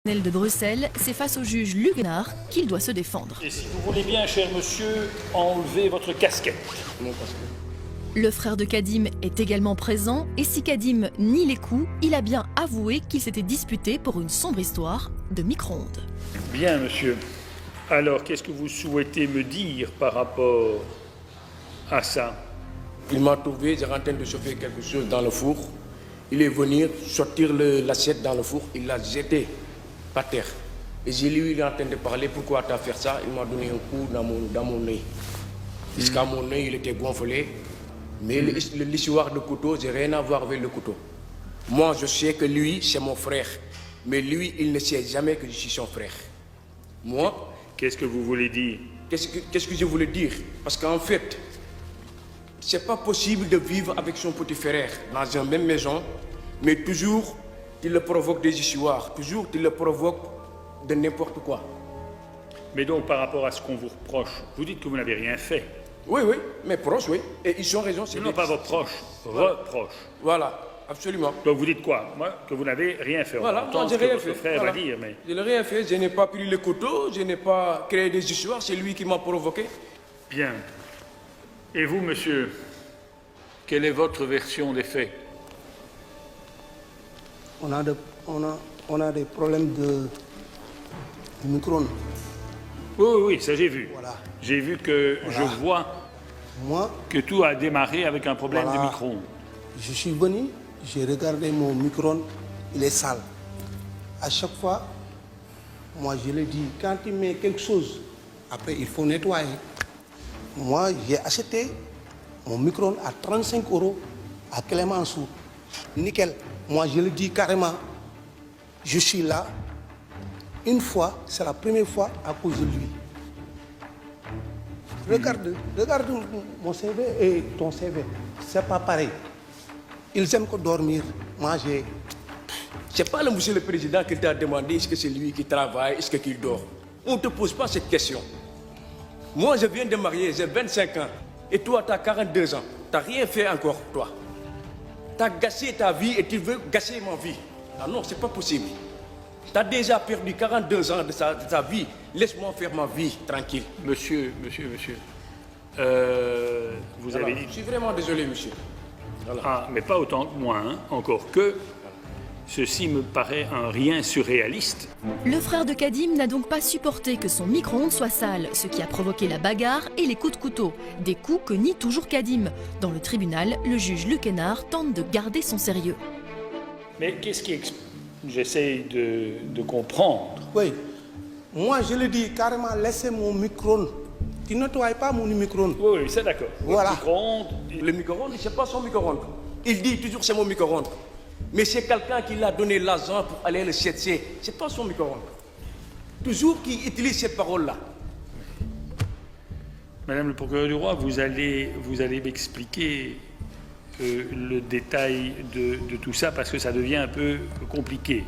De Bruxelles, c'est face au juge Lugenard qu'il doit se défendre. Et si vous voulez bien, cher monsieur, enlever votre casquette. Le frère de Kadim est également présent et si Kadim nie les coups, il a bien avoué qu'il s'était disputé pour une sombre histoire de micro-ondes. Bien, monsieur. Alors, qu'est-ce que vous souhaitez me dire par rapport à ça? Il m'a trouvé, j'étais en train de chauffer quelque chose dans le four. Il est venu sortir l'assiette dans le four, il l'a jeté par terre. Et j'ai lui, il est en train de parler, pourquoi tu as fait ça? Il m'a donné un coup dans mon œil. Jusqu'à mon œil, il était gonflé. Mais l'histoire de couteau, j'ai rien à voir avec le couteau. Moi, je sais que lui, c'est mon frère. Mais lui, il ne sait jamais que je suis son frère. Moi... Qu'est-ce que vous voulez dire? Qu'est-ce que je voulais dire? Parce qu'en fait, c'est pas possible de vivre avec son petit frère dans une même maison, mais toujours, il le provoque des histoires, toujours, il le provoque de n'importe quoi. Mais donc, par rapport à ce qu'on vous reproche, vous dites que vous n'avez rien fait. Oui, mes proches, oui. Et ils ont raison. Non, pas vos proches, reproches. Voilà, absolument. Donc vous dites quoi? Moi, que vous n'avez rien fait. Voilà, moi j'ai rien fait. Votre fait. frère Voilà. va dire, mais... Je n'ai rien fait, je n'ai pas pris le couteau, je n'ai pas créé des histoires, c'est lui qui m'a provoqué. Bien. Et vous, monsieur, quelle est votre version des faits? On a des problèmes de micro-ondes. Oui, ça j'ai vu. Voilà. J'ai vu que Voilà. je vois Moi, que tout a démarré avec un problème Voilà. de micro-ondes. je suis venu, j'ai regardé mon micro-ondes, il est sale. À chaque fois, moi je le dis, quand tu mets quelque chose, après il faut nettoyer. Moi, j'ai acheté mon micro-ondes à 35 € à Clémenceau. Nickel. Moi, je le dis carrément, je suis là. Une fois, c'est la première fois à cause de lui. Regarde mon CV et ton CV. C'est pas pareil. Ils aiment que dormir. Moi, j'ai... C'est pas le monsieur le président qui t'a demandé est-ce que c'est lui qui travaille, est-ce qu'il dort. On ne te pose pas cette question. Moi, je viens de marier, j'ai 25 ans. Et toi, tu as 42 ans. Tu n'as rien fait encore, toi. Tu as gâché ta vie et tu veux gâcher ma vie. Ah non, c'est pas possible. Tu as déjà perdu 42 ans de ta vie. Laisse-moi faire ma vie tranquille. Monsieur, vous avez dit... Je suis vraiment désolé, monsieur. Voilà. Ah, mais pas autant que moi, hein. Encore que ceci me paraît un rien surréaliste. Le frère de Kadim n'a donc pas supporté que son micro-ondes soit sale, ce qui a provoqué la bagarre et les coups de couteau. Des coups que nie toujours Kadim. Dans le tribunal, le juge Lugenard tente de garder son sérieux. Mais qu'est-ce qui explique? J'essaye de comprendre. Oui. Moi, je le dis carrément, laissez mon micro-ondes. Tu ne nettoies pas mon micro-ondes. Oui, c'est d'accord. Voilà. Le micro-ondes, Le micro-ondes, c'est pas son micro-ondes. Il dit toujours c'est mon micro-ondes. Mais c'est quelqu'un qui l'a donné l'argent pour aller le chercher. C'est pas son micro-ondes. Toujours qu'il utilise cette parole-là. Madame le procureur du roi, vous allez m'expliquer le détail de tout ça parce que ça devient un peu compliqué.